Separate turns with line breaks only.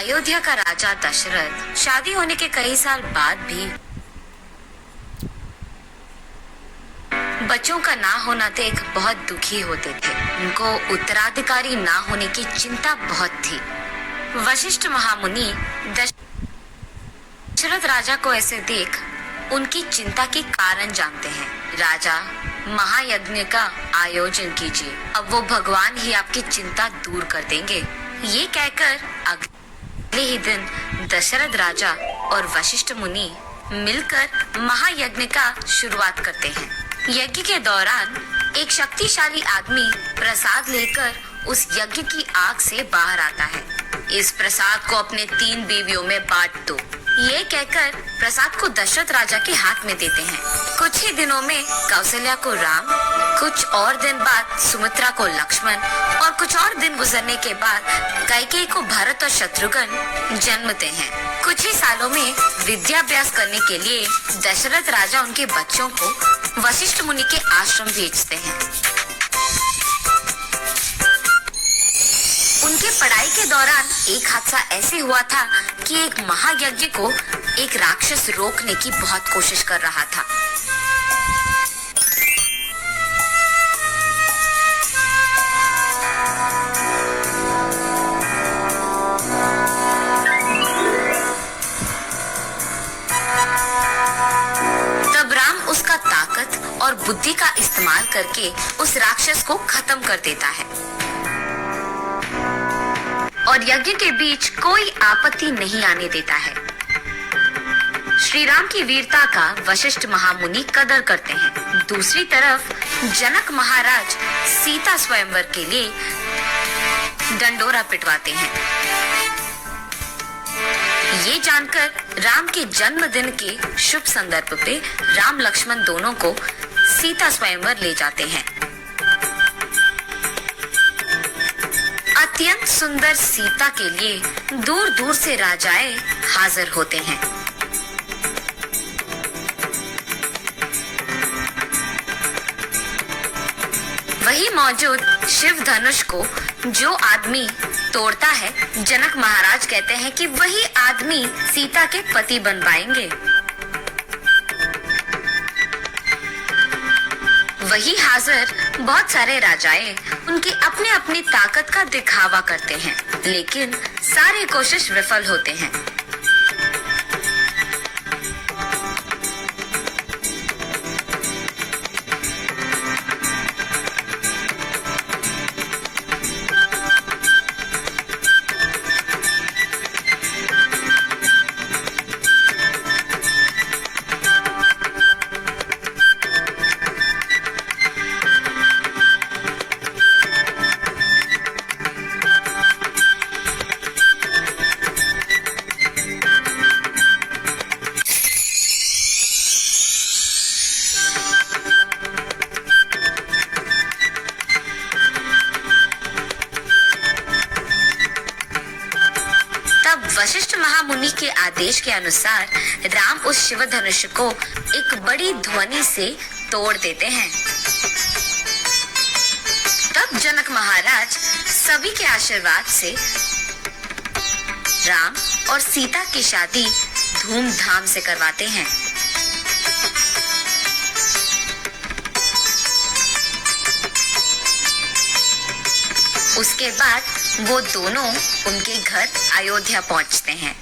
अयोध्या का राजा दशरथ शादी होने के कई साल बाद भी बच्चों का ना होना देख बहुत दुखी होते थे। उनको उत्तराधिकारी ना होने की चिंता बहुत थी। वशिष्ठ महामुनि दशरथ राजा को ऐसे देख उनकी चिंता के कारण जानते हैं। राजा, महायज्ञ का आयोजन कीजिए, अब वो भगवान ही आपकी चिंता दूर कर देंगे। ये कहकर अगले ही दिन दशरथ राजा और वशिष्ठ मुनि मिलकर महायज्ञ का शुरुआत करते हैं। यज्ञ के दौरान एक शक्तिशाली आदमी प्रसाद लेकर उस यज्ञ की आग से बाहर आता है। इस प्रसाद को अपने 3 बीवियों में बांट दो, ये कहकर प्रसाद को दशरथ राजा के हाथ में देते हैं। कुछ ही दिनों में कौशल्या को राम, कुछ और दिन बाद सुमित्रा को लक्ष्मण और कुछ और दिन गुजरने के बाद कैकेयी को भरत और शत्रुघ्न जन्मते हैं। कुछ ही सालों में विद्याभ्यास करने के लिए दशरथ राजा उनके बच्चों को वशिष्ठ मुनि के आश्रम भेजते हैं। उनके पढ़ाई के दौरान एक हादसा ऐसे हुआ था कि एक महायज्ञ को एक राक्षस रोकने की बहुत कोशिश कर रहा था। तब राम उसका ताकत और बुद्धि का इस्तेमाल करके उस राक्षस को खत्म कर देता है और यज्ञ के बीच कोई आपत्ति नहीं आने देता है। श्री राम की वीरता का वशिष्ठ महामुनि कदर करते हैं। दूसरी तरफ जनक महाराज सीता स्वयंवर के लिए डंडोरा पिटवाते हैं। ये जानकर राम के जन्मदिन के शुभ संदर्भ पे राम लक्ष्मण दोनों को सीता स्वयंवर ले जाते हैं। अत्यंत सुंदर सीता के लिए दूर दूर से राजाएं हाजिर होते हैं। वही मौजूद शिव धनुष को जो आदमी तोड़ता है, जनक महाराज कहते हैं कि वही आदमी सीता के पति बन पाएंगे। वही हाजिर बहुत सारे राजाएं उनकी अपनी अपनी ताकत का दिखावा करते हैं, लेकिन सारी कोशिश विफल होते हैं। वशिष्ठ महामुनि के आदेश के अनुसार राम उस शिव धनुष को एक बड़ी ध्वनि से तोड़ देते हैं। तब जनक महाराज सभी के आशीर्वाद से राम और सीता की शादी धूमधाम से करवाते हैं। उसके बाद वो दोनों उनके घर अयोध्या पहुंचते हैं।